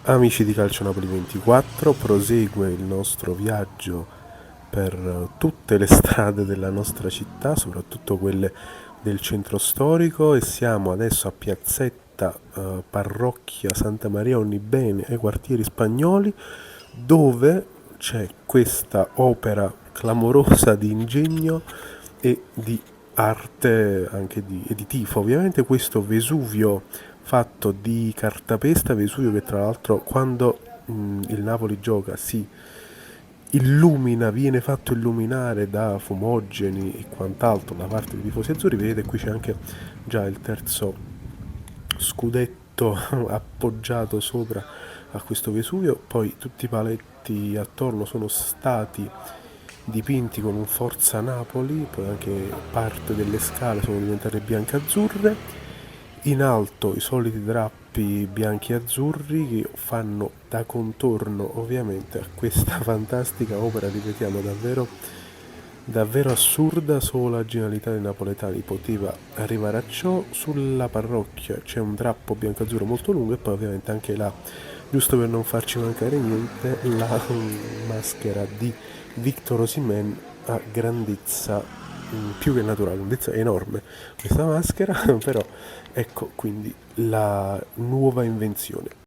Amici di Calcio Napoli 24, prosegue il nostro viaggio per tutte le strade della nostra città, soprattutto quelle del centro storico, e siamo adesso a Piazzetta Parrocchia Santa Maria Onnibene ai quartieri spagnoli, dove c'è questa opera clamorosa di ingegno e di arte, anche e di tifo. Ovviamente questo Vesuvio fatto di cartapesta, Vesuvio che tra l'altro quando il Napoli gioca si illumina, viene fatto illuminare da fumogeni e quant'altro da parte dei tifosi azzurri. Vedete qui c'è anche già il terzo scudetto appoggiato sopra a questo Vesuvio, poi tutti i paletti attorno sono stati dipinti con un Forza Napoli, poi anche parte delle scale sono diventate bianche-azzurre, in alto i soliti drappi bianchi e azzurri che fanno da contorno ovviamente a questa fantastica opera, ripetiamo, davvero assurda. Solo la genialità dei napoletani poteva arrivare a ciò. Sulla parrocchia c'è un drappo bianco-azzurro molto lungo e poi ovviamente anche là, giusto per non farci mancare niente, la maschera di Victor Osimhen a grandezza più che naturale, grandezza enorme questa maschera, però ecco quindi la nuova invenzione.